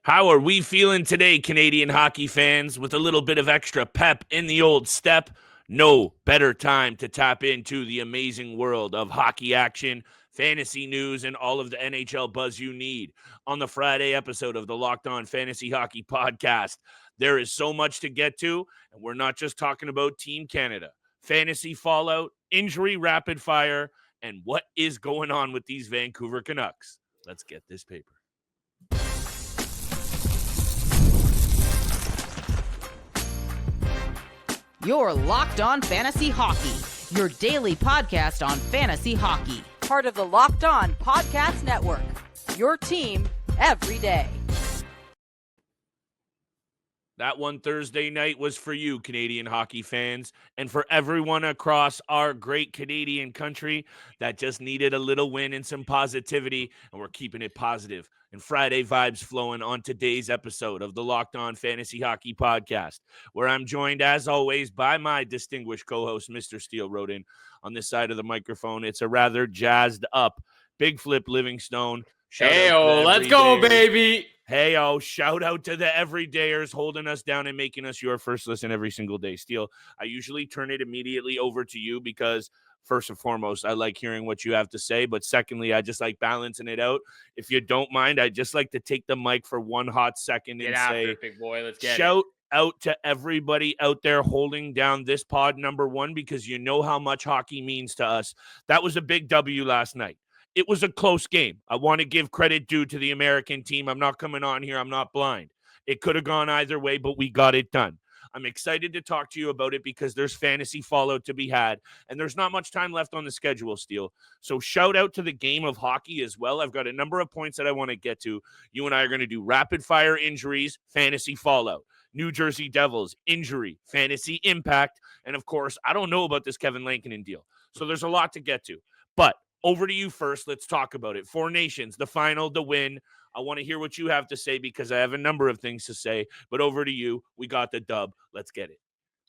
How are we feeling today, Canadian hockey fans? With a little bit of extra pep in the old step, no better time to tap into the amazing world of hockey action, fantasy news, and all of the NHL buzz you need on the Friday episode of the Locked On Fantasy Hockey Podcast. There is so much to get to, and we're not just talking about Team Canada, fantasy fallout, injury rapid fire, and what is going on with these Vancouver Canucks. Let's get this paper. You're Locked On Fantasy Hockey, your daily podcast on fantasy hockey. Part of the Locked On Podcast Network, your team every day. That one Thursday night was for you, Canadian hockey fans, and for everyone across our great Canadian country that just needed a little win and some positivity, and we're keeping it positive. And Friday vibes flowing on today's episode of the Locked On Fantasy Hockey Podcast, where I'm joined, as always, by my distinguished co-host, Mr. Steele Rodin. On this side of the microphone, it's a rather jazzed up Big Flip Livingstone. Hey-o, let's go, baby. Hey-o, shout out to the everydayers holding us down and making us your first listen every single day. Steele, I usually turn it immediately over to you because, first and foremost, I like hearing what you have to say. But secondly, I just like balancing it out. If you don't mind, I'd just like to take the mic for one hot second and say, big boy. Let's get shout out to everybody out there holding down this pod number one, because you know how much hockey means to us. That was a big W last night. It was a close game. I want to give credit due to the American team. I'm not coming on here. I'm not blind. It could have gone either way, but we got it done. I'm excited to talk to you about it because there's fantasy fallout to be had, and there's not much time left on the schedule, Steele. So shout out to the game of hockey as well. I've got a number of points that I want to get to. You and I are going to do rapid fire injuries, fantasy fallout, New Jersey Devils, injury, fantasy impact, and of course, I don't know about this Kevin Lankinen deal. So there's a lot to get to. But over to you first. Let's talk about it. Four Nations, the final, the win. I want to hear what you have to say because I have a number of things to say. But over to you. We got the dub. Let's get it.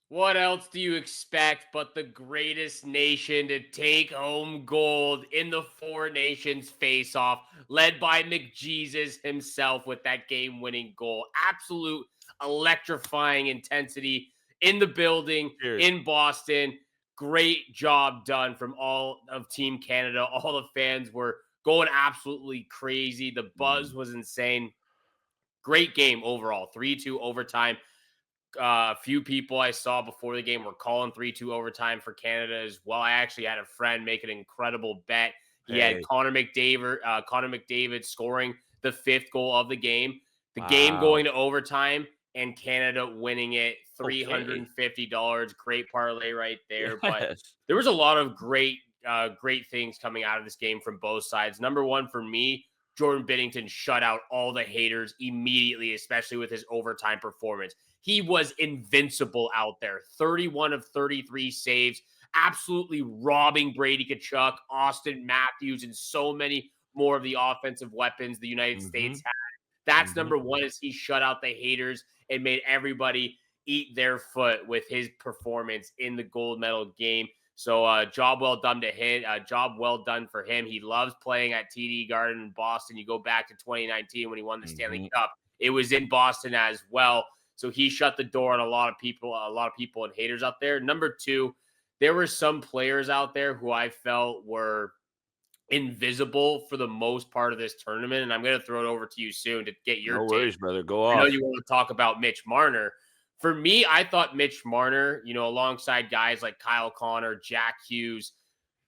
What else do you expect but the greatest nation to take home gold in the Four Nations face-off, led by McJesus himself with that game-winning goal? Absolute electrifying intensity in the building. Cheers. In Boston. Great job done from all of Team Canada. All the fans were going absolutely crazy. The buzz was insane. Great game overall. 3-2 overtime. A few people I saw before the game were calling 3-2 overtime for Canada as well. I actually had a friend make an incredible bet. He had Connor McDavid scoring the fifth goal of the game. The game going to overtime and Canada winning it. $350. Great parlay right there. Yes. But there was a lot of great things coming out of this game from both sides. Number one for me, Jordan Binnington shut out all the haters immediately, especially with his overtime performance. He was invincible out there. 31 of 33 saves, absolutely robbing Brady Tkachuk, Austin Matthews, and so many more of the offensive weapons the United States had. That's number one, is he shut out the haters and made everybody eat their foot with his performance in the gold medal game. So job well done to him. Job well done for him. He loves playing at TD Garden in Boston. You go back to 2019 when he won the Stanley Cup. It was in Boston as well. So he shut the door on a lot of people and haters out there. Number two, there were some players out there who I felt were invisible for the most part of this tournament. And I'm going to throw it over to you soon to get your take. No worries, brother. Go off. I know you want to talk about Mitch Marner. For me, I thought Mitch Marner, alongside guys like Kyle Connor, Jack Hughes,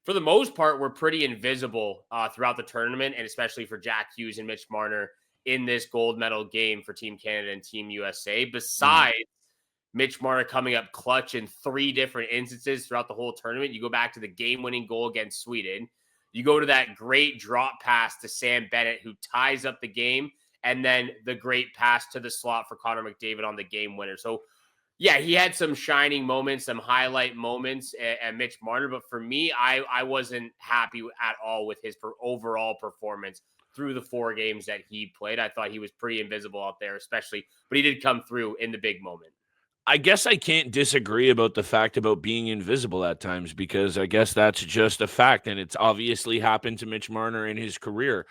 for the most part, were pretty invisible throughout the tournament, and especially for Jack Hughes and Mitch Marner in this gold medal game for Team Canada and Team USA. Besides Mitch Marner coming up clutch in three different instances throughout the whole tournament, you go back to the game-winning goal against Sweden. You go to that great drop pass to Sam Bennett, who ties up the game, and then the great pass to the slot for Connor McDavid on the game winner. So, yeah, he had some shining moments, some highlight moments at Mitch Marner. But for me, I wasn't happy at all with his overall performance through the four games that he played. I thought he was pretty invisible out there, especially, but he did come through in the big moment. I guess I can't disagree about the fact about being invisible at times, because I guess that's just a fact, and it's obviously happened to Mitch Marner in his career.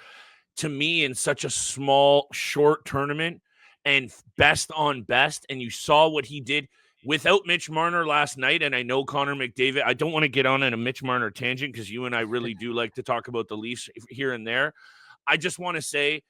To me, in such a small, short tournament, and best on best. And you saw what he did without Mitch Marner last night. And I know Connor McDavid, I don't want to get on a Mitch Marner tangent because you and I really do like to talk about the Leafs here and there. I just want to say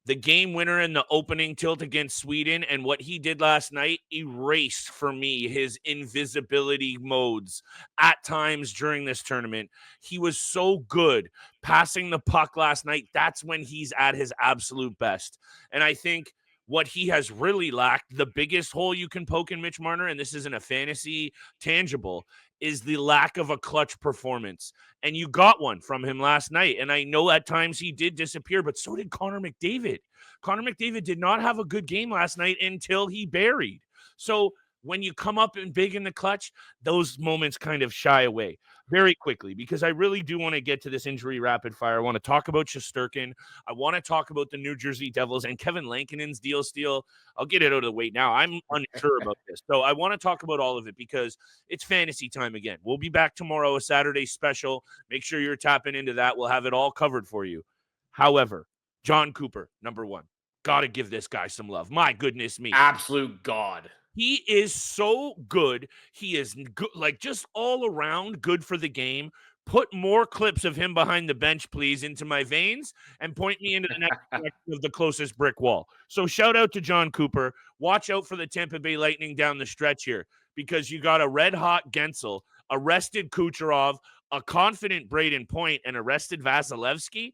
the game winner in the opening tilt against Sweden and what he did last night erased for me his invisibility modes at times during this tournament. He was so good passing the puck last night. That's when he's at his absolute best. And I think what he has really lacked, the biggest hole you can poke in Mitch Marner, and this isn't a fantasy tangible, is the lack of a clutch performance. And you got one from him last night. And I know at times he did disappear, but so did Connor McDavid. Connor McDavid did not have a good game last night until he buried. So when you come up and big in the clutch, those moments kind of shy away very quickly, because I really do want to get to this injury rapid fire. I want to talk about Shesterkin. I want to talk about the New Jersey Devils and Kevin Lankinen's deal steal. I'll get it out of the way now. I'm unsure about this. So I want to talk about all of it because it's fantasy time again. We'll be back tomorrow, a Saturday special. Make sure you're tapping into that. We'll have it all covered for you. However, John Cooper, number one. Got to give this guy some love. My goodness me. Absolute God. He is so good. He is good, like just all around good for the game. Put more clips of him behind the bench, please, into my veins and point me into the next direction of the closest brick wall. So shout out to John Cooper. Watch out for the Tampa Bay Lightning down the stretch here, because you got a red-hot Gensel, arrested Kucherov, a confident Braden Point, and arrested Vasilevsky,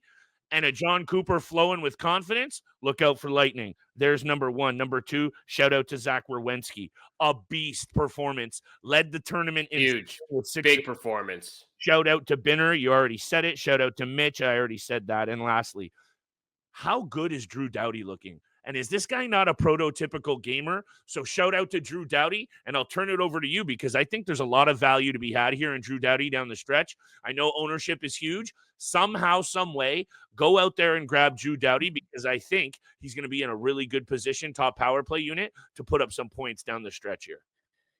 and a John Cooper flowing with confidence. Look out for Lightning. There's number one. Number two, shout out to Zach Werenski. A beast performance. Led the tournament in huge. Big performance. Shout out to Binner. You already said it. Shout out to Mitch. I already said that. And lastly, how good is Drew Doughty looking? And is this guy not a prototypical gamer? So shout out to Drew Doughty, and I'll turn it over to you because I think there's a lot of value to be had here in Drew Doughty down the stretch. I know ownership is huge. Somehow, some way, go out there and grab Drew Doughty because I think he's going to be in a really good position, top power play unit, to put up some points down the stretch here.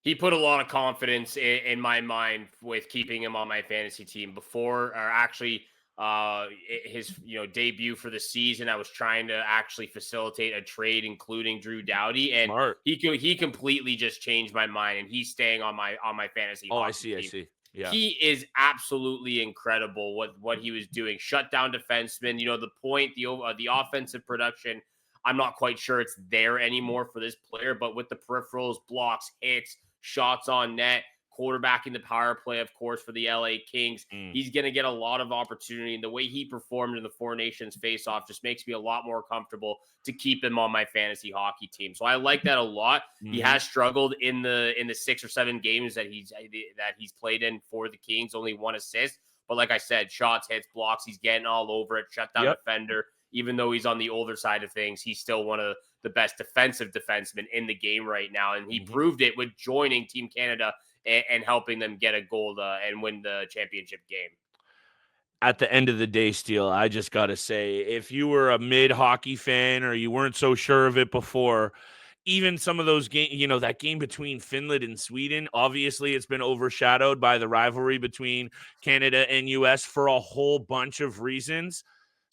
He put a lot of confidence in my mind with keeping him on my fantasy team before, or actually his debut for the season. I was trying to actually facilitate a trade including Drew Doughty, and Smart. he completely just changed my mind, and he's staying on my fantasy. Oh, I see. Yeah. He is absolutely incredible what he was doing. Shut down defensemen, the point, the offensive production. I'm not quite sure it's there anymore for this player, but with the peripherals, blocks, hits, shots on net, quarterbacking the power play, of course, for the LA Kings. He's going to get a lot of opportunity, and the way he performed in the Four Nations face-off just makes me a lot more comfortable to keep him on my fantasy hockey team. So I like that a lot. He has struggled in the 6 or 7 games that he's played in for the Kings, only 1 assist. But like I said, shots, hits, blocks, he's getting all over it, shut down defender. Even though he's on the older side of things, he's still one of the best defensive defensemen in the game right now. And he proved it with joining Team Canada and helping them get a goal and win the championship game. At the end of the day, Steele, I just got to say, if you were a mid-hockey fan or you weren't so sure of it before, even some of those games, that game between Finland and Sweden, obviously it's been overshadowed by the rivalry between Canada and U.S. for a whole bunch of reasons.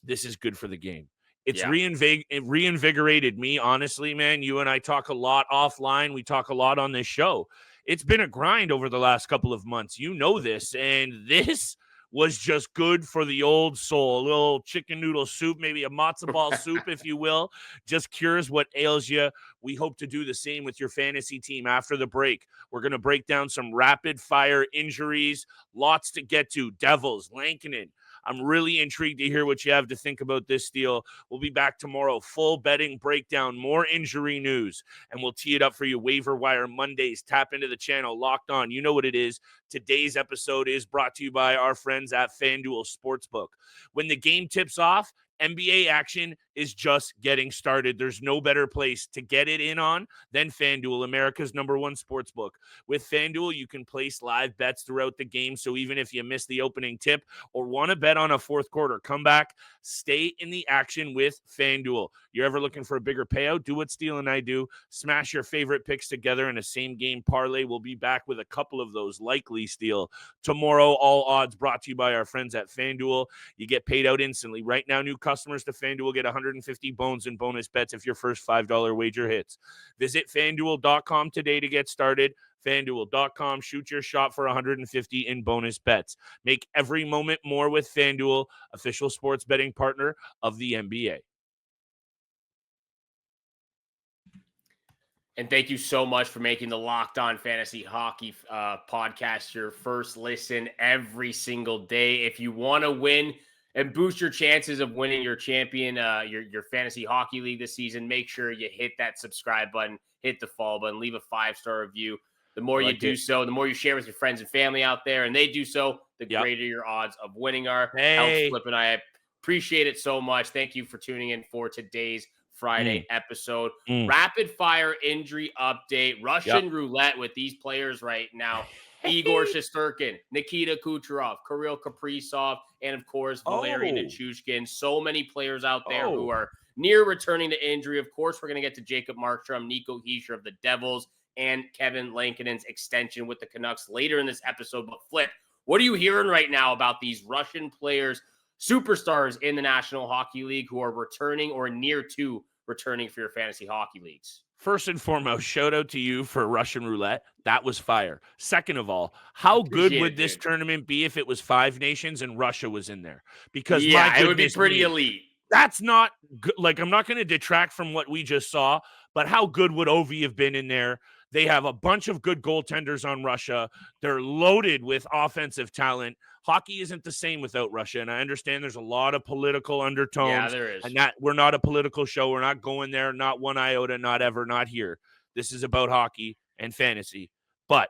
This is good for the game. It's reinvigorated me, honestly, man. You and I talk a lot offline. We talk a lot on this show. It's been a grind over the last couple of months. You know this, and this was just good for the old soul. A little chicken noodle soup, maybe a matzo ball soup, if you will, just cures what ails you. We hope to do the same with your fantasy team after the break. We're going to break down some rapid fire injuries, lots to get to. Devils, Lankinen. I'm really intrigued to hear what you have to think about this deal. We'll be back tomorrow, full betting breakdown, more injury news, and we'll tee it up for you. Waiver Wire Mondays. Tap into the channel, Locked On. You know what it is. Today's episode is brought to you by our friends at FanDuel Sportsbook. When the game tips off, NBA action is just getting started. There's no better place to get it in on than FanDuel, America's #1 sportsbook. With FanDuel, you can place live bets throughout the game, so even if you miss the opening tip or want to bet on a fourth quarter comeback, stay in the action with FanDuel. You're ever looking for a bigger payout? Do what Steele and I do. Smash your favorite picks together in a same-game parlay. We'll be back with a couple of those, likely, Steele, tomorrow. All odds brought to you by our friends at FanDuel. You get paid out instantly. Right now, new customers to FanDuel get $100 150 bones in bonus bets if your first $5 wager hits. Visit FanDuel.com today to get started. FanDuel.com, shoot your shot for 150 in bonus bets. Make every moment more with FanDuel, official sports betting partner of the NBA. And thank you so much for making the Locked On Fantasy Hockey podcast your first listen every single day. If you want to win and boost your chances of winning your champion, your fantasy hockey league this season, make sure you hit that subscribe button, hit the follow button, leave a 5-star review. The more you do so, the more you share with your friends and family out there, and they do so, the greater your odds of winning are. Alex Flip and I appreciate it so much. Thank you for tuning in for today's Friday episode. Rapid fire injury update. Russian roulette with these players right now. Igor Shesterkin, Nikita Kucherov, Kirill Kaprizov, and of course, Valeri Nichushkin. So many players out there who are near returning to injury. Of course, we're going to get to Jacob Markstrom, Nico Hischier of the Devils, and Kevin Lankinen's extension with the Canucks later in this episode. But Flip, what are you hearing right now about these Russian players, superstars in the National Hockey League who are returning or near to returning for your fantasy hockey leagues? First and foremost, shout out to you for Russian roulette. That was fire. Second of all, how good would this tournament be if it was 5 nations and Russia was in there? Because it would be pretty elite. That's not good. Like, I'm not going to detract from what we just saw, but how good would Ovi have been in there? They have a bunch of good goaltenders on Russia. They're loaded with offensive talent. Hockey isn't the same without Russia, and I understand there's a lot of political undertones. Yeah, there is. And that we're not a political show. We're not going there, not one iota, not ever, not here. This is about hockey and fantasy. But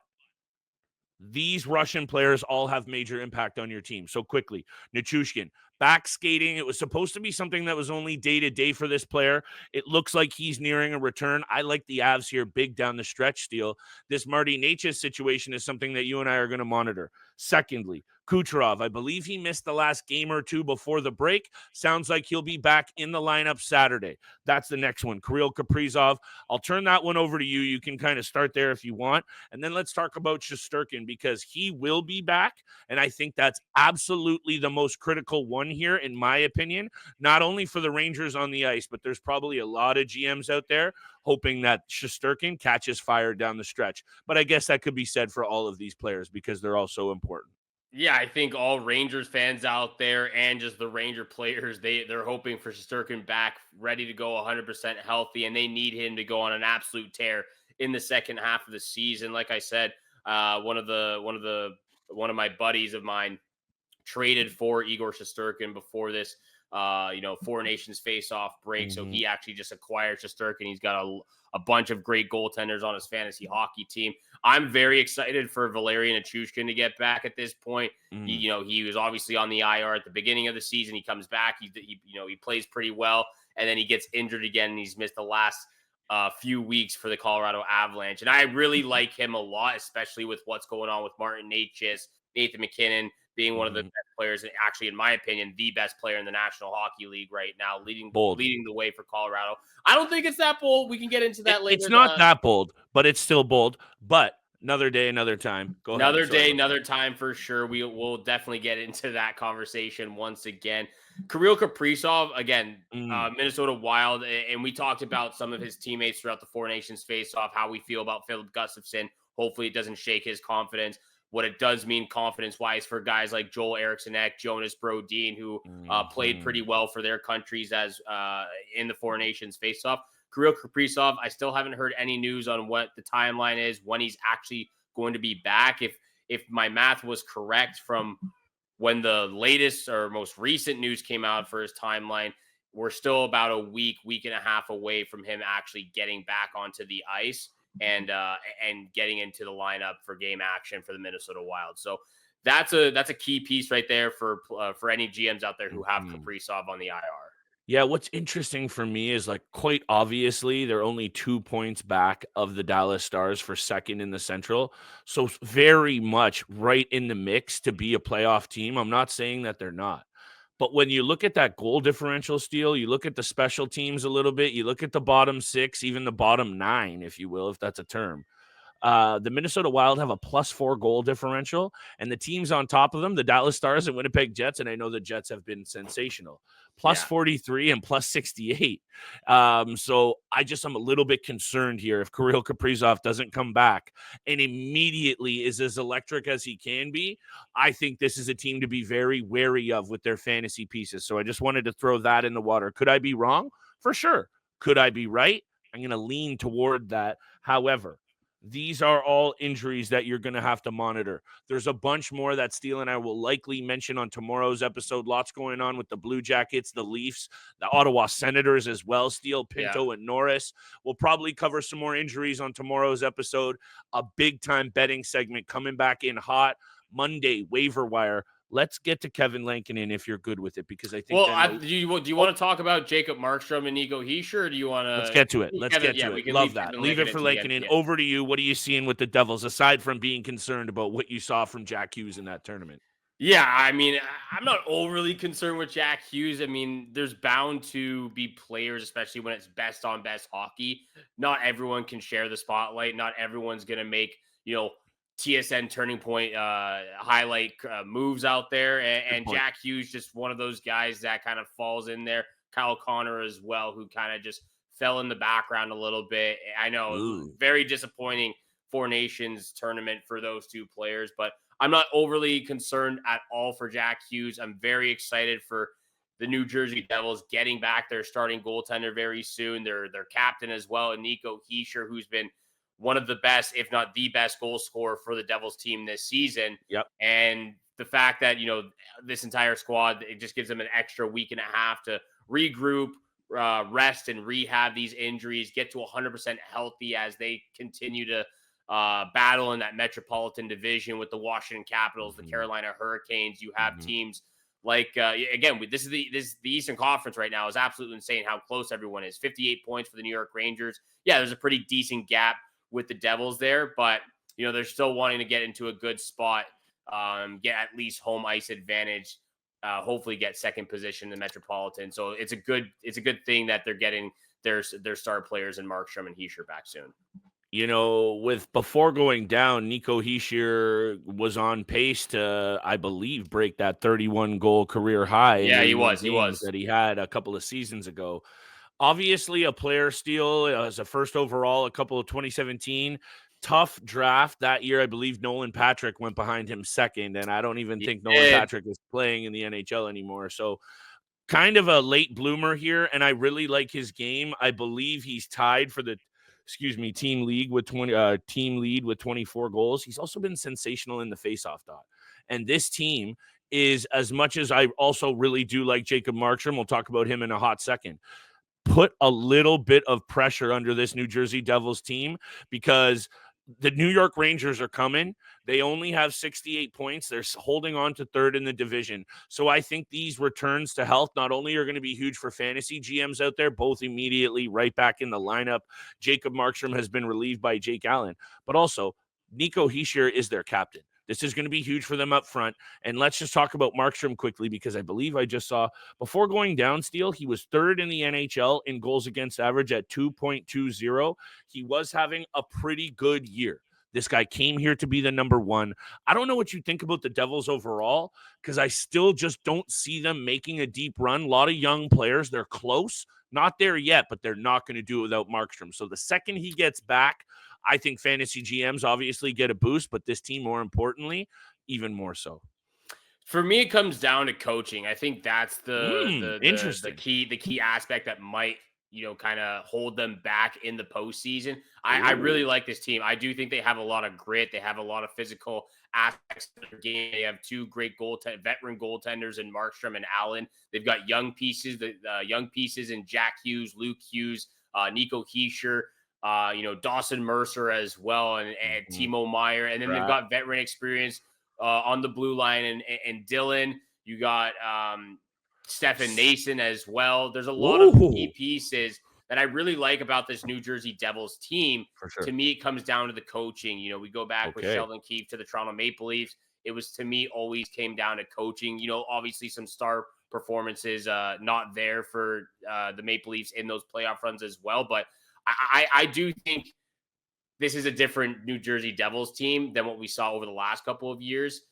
these Russian players all have major impact on your team. So quickly, Nichushkin, back skating. It was supposed to be something that was only day-to-day for this player. It looks like he's nearing a return. I like the Avs here, big down the stretch steal. This Marty Necas situation is something that you and I are going to monitor. Secondly, Kucherov, I believe he missed the last game or two before the break. Sounds like he'll be back in the lineup Saturday. That's the next one. Kirill Kaprizov. I'll turn that one over to you. You can kind of start there if you want. And then let's talk about Shesterkin because he will be back. And I think that's absolutely the most critical one here, in my opinion, not only for the Rangers on the ice, but there's probably a lot of GMs out there hoping that Shesterkin catches fire down the stretch. But I guess that could be said for all of these players because they're all so important. Yeah, I think all Rangers fans out there and just the Ranger players, they're hoping for Shesterkin back, ready to go 100% healthy, and they need him to go on an absolute tear in the second half of the season. Like I said, one of my buddies of mine traded for Igor Shesterkin before this, Four Nations face-off break. So he actually just acquired Shesterkin. He's got a bunch of great goaltenders on his fantasy hockey team. I'm very excited for Valeri Nichushkin to get back at this point. He was obviously on the IR at the beginning of the season. He comes back. He plays pretty well, and then he gets injured again, and he's missed the last few weeks for the Colorado Avalanche. And I really like him a lot, especially with what's going on with Martin Necas, Nathan McKinnon being one of the best players, and actually, in my opinion, the best player in the National Hockey League right now, leading the way for Colorado. I don't think it's that bold. We can get into that later. It's not that bold, but it's still bold. But another day, another time. Go ahead. Another day, another time for sure. We'll definitely get into that conversation once again. Kirill Kaprizov, again, Minnesota Wild, and we talked about some of his teammates throughout the Four Nations face-off, how we feel about Philip Gustafsson. Hopefully it doesn't shake his confidence. What it does mean confidence-wise for guys like Joel Eriksson-Ek, Jonas Brodin, who played pretty well for their countries as in the Four Nations face-off. Kirill Kaprizov, I still haven't heard any news on what the timeline is, when he's actually going to be back. If my math was correct from when the latest or most recent news came out for his timeline, we're still about a week and a half away from him actually getting back onto the ice and getting into the lineup for game action for the Minnesota Wild. So that's a key piece right there for any GMs out there who have Kaprizov on the IR. Yeah, what's interesting for me is, like, quite obviously they're only 2 points back of the Dallas Stars for second in the Central. So very much right in the mix to be a playoff team. I'm not saying that they're not. But when you look at that goal differential steal, you look at the special teams a little bit, you look at the bottom 6, even the bottom 9, if you will, if that's a term. The Minnesota Wild have a +4 goal differential, and the teams on top of them, the Dallas Stars and Winnipeg Jets, and I know the Jets have been sensational. plus Yeah. 43 and plus 68. So I'm a little bit concerned here if Kirill Kaprizov doesn't come back and immediately is as electric as he can be. I think this is a team to be very wary of with their fantasy pieces. So I just wanted to throw that in the water. Could I be wrong? For sure. Could I be right? I'm going to lean toward that. However, these are all injuries that you're going to have to monitor. There's a bunch more that Steele and I will likely mention on tomorrow's episode. Lots going on with the Blue Jackets, the Leafs, the Ottawa Senators as well. Steele, Pinto, and Norris. We'll probably cover some more injuries on tomorrow's episode. A big-time betting segment coming back in hot. Monday, waiver wire. Let's get to Kevin Lankinen if you're good with it, because I think. Well, do you want to talk about Jacob Markstrom and Nico Hischier, or do you want to? Let's get to it. Love that. Leave it for Lankinen. Over to you. What are you seeing with the Devils, aside from being concerned about what you saw from Jack Hughes in that tournament? Yeah, I mean, I'm not overly concerned with Jack Hughes. I mean, there's bound to be players, especially when it's best on best hockey. Not everyone can share the spotlight. Not everyone's going to make, TSN turning point highlight moves out there. And Jack Hughes, just one of those guys that kind of falls in there. Kyle Connor as well, who kind of just fell in the background a little bit. I know, very disappointing Four Nations tournament for those two players, but I'm not overly concerned at all for Jack Hughes. I'm very excited for the New Jersey Devils getting back their starting goaltender very soon. Their captain as well, and Nico Hischier, who's been one of the best, if not the best goal scorer for the Devils team this season. Yep. And the fact that, this entire squad, it just gives them an extra week and a half to regroup, rest and rehab these injuries, get to 100% healthy as they continue to battle in that Metropolitan Division with the Washington Capitals, the Carolina Hurricanes. You have teams like, again, this is the Eastern Conference right now is absolutely insane how close everyone is. 58 points for the New York Rangers. Yeah, there's a pretty decent gap with the Devils there, but they're still wanting to get into a good spot, get at least home ice advantage, hopefully get second position in the Metropolitan. So it's a good thing that they're getting their star players in Markstrom and Hischier back soon. With before going down, Nico Hischier was on pace to, I believe, break that 31 goal career high. Yeah, he was that he had a couple of seasons ago. Obviously, a player steal as a first overall, a couple of 2017. Tough draft that year. I believe Nolan Patrick went behind him second, and I don't even think Nolan Patrick is playing in the NHL anymore. So kind of a late bloomer here, and I really like his game. I believe he's tied for the team lead with 24 goals. He's also been sensational in the faceoff dot. And this team is, as much as I also really do like Jacob Markstrom, we'll talk about him in a hot second, put a little bit of pressure under this New Jersey Devils team, because the New York Rangers are coming. They only have 68 points. They're holding on to third in the division. So I think these returns to health not only are going to be huge for fantasy GMs out there, both immediately right back in the lineup. Jacob Markstrom has been relieved by Jake Allen, but also Nico Hischier is their captain. This is going to be huge for them up front. And let's just talk about Markstrom quickly, because I believe I just saw before going down, Steele, he was third in the NHL in goals against average at 2.20. He was having a pretty good year. This guy came here to be the number one. I don't know what you think about the Devils overall, because I still just don't see them making a deep run. A lot of young players. They're close. Not there yet, but they're not going to do it without Markstrom. So the second he gets back, I think fantasy GMs obviously get a boost, but this team, more importantly, even more so. For me, it comes down to coaching. I think that's the key aspect that might, kind of hold them back in the postseason. I really like this team. I do think they have a lot of grit. They have a lot of physical aspects of their game. They have two great veteran goaltenders in Markstrom and Allen. They've got young pieces, in Jack Hughes, Luke Hughes, Nico Hischier, Dawson Mercer as well, and Timo Meyer. And then they've got veteran experience on the blue line and Dylan. You got Stefan Nason as well. There's a lot of key pieces that I really like about this New Jersey Devils team. For sure. To me, it comes down to the coaching. We go back with Sheldon Keefe to the Toronto Maple Leafs. It was, to me, always came down to coaching. Obviously some star performances not there for the Maple Leafs in those playoff runs as well. But I do think this is a different New Jersey Devils team than what we saw over the last couple of years.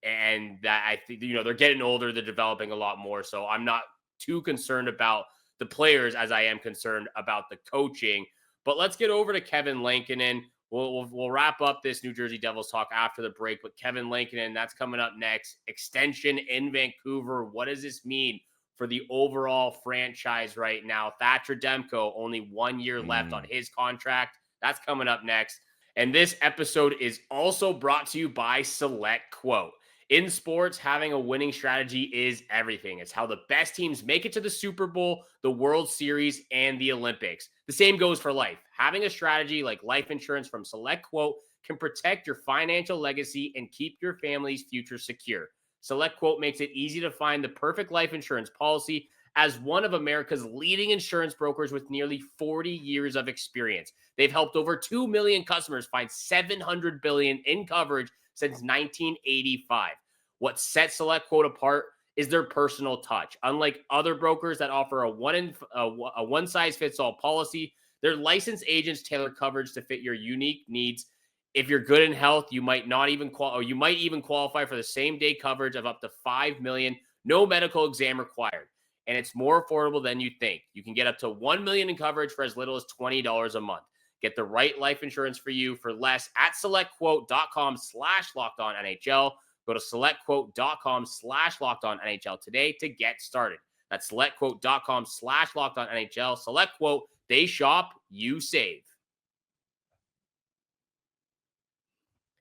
And that I think, they're getting older, they're developing a lot more. So I'm not too concerned about the players as I am concerned about the coaching. But let's get over to Kevin Lankinen. We'll wrap up this New Jersey Devils talk after the break. But Kevin Lankinen, that's coming up next. Extension in Vancouver. What does this mean for the overall franchise right now? Thatcher Demko, only 1 year left on his contract. That's coming up next. And this episode is also brought to you by Select Quote. In sports, having a winning strategy is everything. It's how the best teams make it to the Super Bowl, the World Series, and the Olympics. The same goes for life. Having a strategy like life insurance from Select Quote can protect your financial legacy and keep your family's future secure. Select Quote makes it easy to find the perfect life insurance policy. As one of America's leading insurance brokers with nearly 40 years of experience, they've helped over 2 million customers find $700 billion in coverage since 1985. What sets Select Quote apart is their personal touch. Unlike other brokers that offer a one-size-fits-all policy, their licensed agents tailor coverage to fit your unique needs. If you're good in health, you might even qualify for the same-day coverage of up to $5 million, no medical exam required. And it's more affordable than you think. You can get up to $1 million in coverage for as little as $20 a month. Get the right life insurance for you for less at selectquote.com/LockedOnNHL. Go to selectquote.com/LockedOnNHL today to get started. That's selectquote.com/LockedOnNHL. Select Quote. They shop, you save.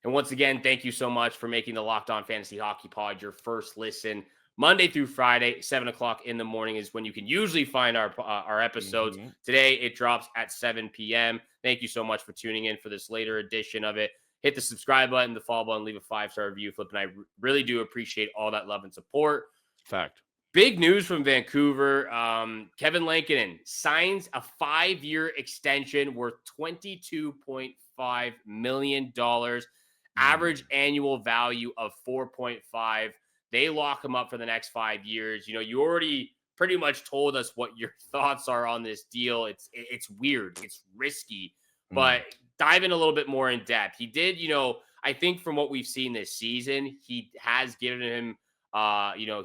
And once again, thank you so much for making the Locked On Fantasy Hockey Pod your first listen. Monday through Friday, 7 o'clock in the morning is when you can usually find our episodes. Today, it drops at 7 p.m. Thank you so much for tuning in for this later edition of it. Hit the subscribe button, the follow button, leave a 5-star review. Flip, and I really do appreciate all that love and support. Fact. Big news from Vancouver. Kevin Lankinen signs a 5-year extension worth $22.5 million. Average annual value of 4.5. They lock him up for the next 5 years. You already pretty much told us what your thoughts are on this deal. It's weird. It's risky. But dive in a little bit more in depth. He did, I think from what we've seen this season, he has given him,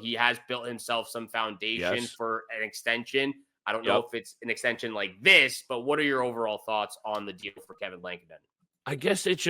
he has built himself some foundation for an extension. I don't know if it's an extension like this, but what are your overall thoughts on the deal for Kevin Lankinen? I guess it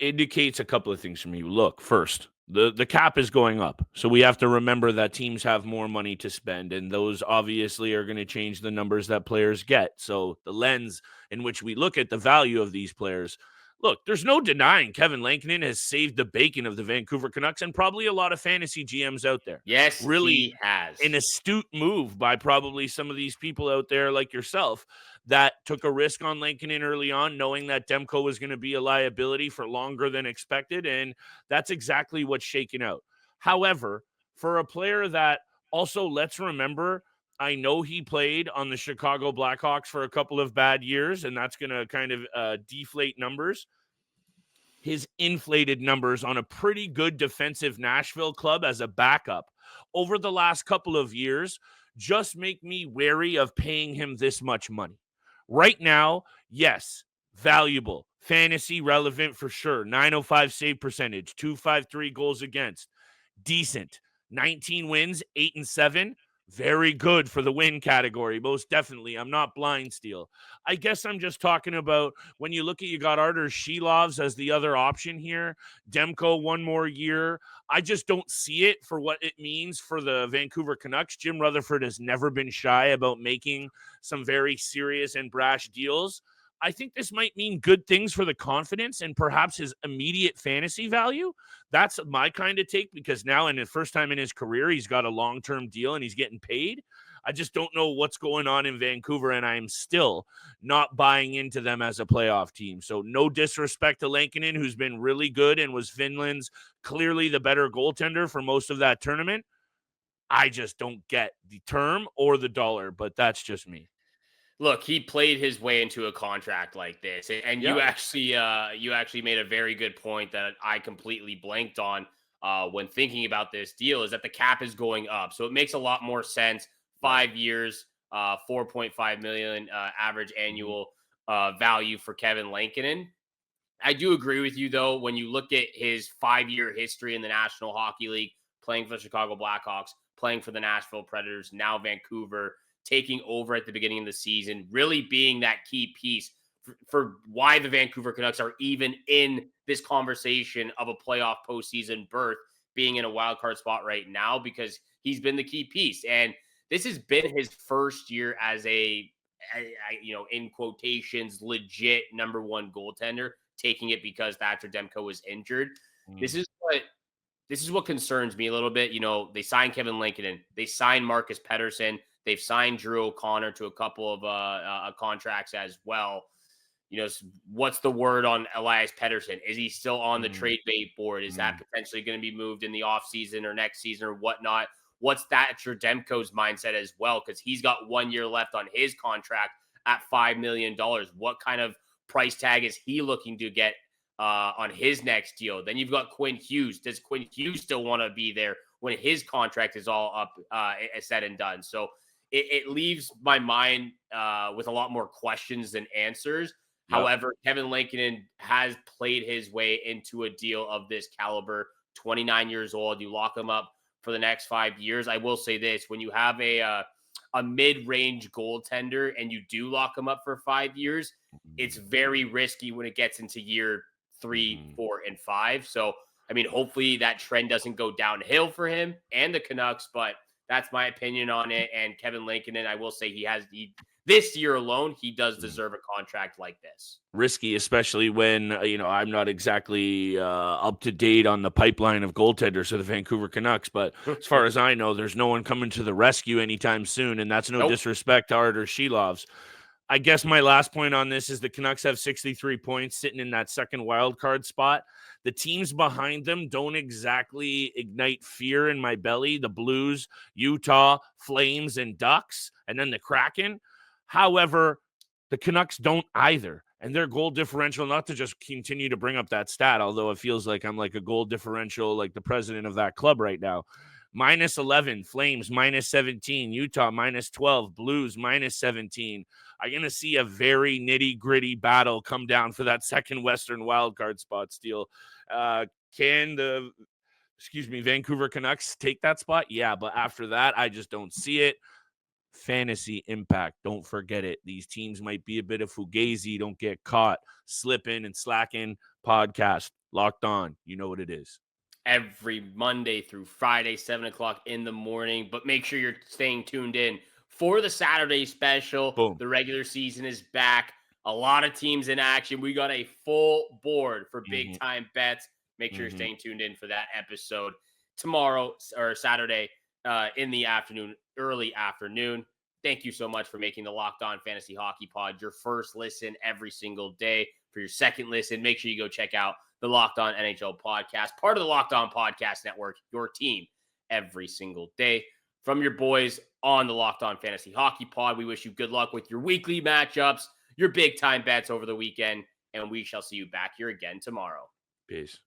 indicates a couple of things for me. Look, first, the cap is going up. So we have to remember that teams have more money to spend, and those obviously are going to change the numbers that players get. So the lens in which we look at the value of these players, look, there's no denying Kevin Lankinen has saved the bacon of the Vancouver Canucks and probably a lot of fantasy GMs out there. Yes, really he has. An astute move by probably some of these people out there like yourself that took a risk on Lankinen early on, knowing that Demko was going to be a liability for longer than expected, and that's exactly what's shaken out. However, for a player that also, let's remember, I know he played on the Chicago Blackhawks for a couple of bad years, and that's going to kind of deflate numbers. His inflated numbers on a pretty good defensive Nashville club as a backup over the last couple of years just make me wary of paying him this much money. Right now, yes, valuable, fantasy relevant for sure. 905 save percentage, 253 goals against, decent. 19 wins, 8-7. Very good for the win category, most definitely. I'm not blind steel. I guess I'm just talking about when you look at, you got Artur Shilovs as the other option here. Demko 1 more year. I just don't see it for what it means for the Vancouver Canucks. Jim Rutherford has never been shy about making some very serious and brash deals. I think this might mean good things for the confidence and perhaps his immediate fantasy value. That's my kind of take, because now in the first time in his career, he's got a long-term deal and he's getting paid. I just don't know what's going on in Vancouver, and I'm still not buying into them as a playoff team. So no disrespect to Lankinen, who's been really good and was Finland's clearly the better goaltender for most of that tournament. I just don't get the term or the dollar, but that's just me. Look, he played his way into a contract like this, and you actually made a very good point that I completely blanked on when thinking about this deal, is that the cap is going up, so it makes a lot more sense. 5 years, $4.5 million average annual value for Kevin Lankinen. I do agree with you, though, when you look at his 5-year history in the National Hockey League, playing for the Chicago Blackhawks, playing for the Nashville Predators, now Vancouver, taking over at the beginning of the season, really being that key piece for why the Vancouver Canucks are even in this conversation of a playoff postseason berth, being in a wild card spot right now, because he's been the key piece. And this has been his first year as a in quotations, legit number one goaltender, taking it because Thatcher Demko was injured. This is what concerns me a little bit. They signed Kevin Lankinen, they signed Marcus Pettersson, they've signed Drew O'Connor to a couple of contracts as well. What's the word on Elias Pettersson? Is he still on the trade bait board? Is that potentially going to be moved in the offseason or next season or whatnot? What's Thatcher Demko's mindset as well? Because he's got 1 year left on his contract at $5 million. What kind of price tag is he looking to get on his next deal? Then you've got Quinn Hughes. Does Quinn Hughes still want to be there when his contract is all up, said and done? So it leaves my mind with a lot more questions than answers. Yep. However, Kevin Lankinen has played his way into a deal of this caliber, 29 years old. You lock him up for the next 5 years. I will say this, when you have a mid-range goaltender and you do lock him up for 5 years, it's very risky when it gets into year 3, 4, and 5. So, hopefully that trend doesn't go downhill for him and the Canucks, but that's my opinion on it. And Kevin Lankinen, I will say this year alone, he does deserve a contract like this. Risky, especially when, I'm not exactly up to date on the pipeline of goaltenders for the Vancouver Canucks. But as far as I know, there's no one coming to the rescue anytime soon. And that's no disrespect to Artur Shilovs. I guess my last point on this is the Canucks have 63 points sitting in that second wild card spot. The teams behind them don't exactly ignite fear in my belly. The Blues, Utah, Flames, and Ducks, and then the Kraken. However, the Canucks don't either. And their goal differential, not to just continue to bring up that stat, although it feels like I'm like a goal differential, like the president of that club right now. -11, Flames -17, Utah -12, Blues -17. I'm going to see a very nitty-gritty battle come down for that second Western wildcard spot, Steele. Can the Vancouver Canucks take that spot? Yeah, but after that, I just don't see it. Fantasy impact, don't forget it. These teams might be a bit of fugazi. Don't get caught slipping and slacking. Podcast Locked On, you know what it is. Every Monday through Friday, 7 o'clock in the morning. But make sure you're staying tuned in for the Saturday special. Boom. The regular season is back. A lot of teams in action. We got a full board for big time bets. Make sure you're staying tuned in for that episode tomorrow or Saturday in the afternoon, early afternoon. Thank you so much for making the Locked On Fantasy Hockey Pod your first listen every single day. For your second listen, make sure you go check out the Locked On NHL podcast, part of the Locked On Podcast Network, your team every single day. From your boys on the Locked On Fantasy Hockey Pod, we wish you good luck with your weekly matchups, your big time bets over the weekend, and we shall see you back here again tomorrow. Peace.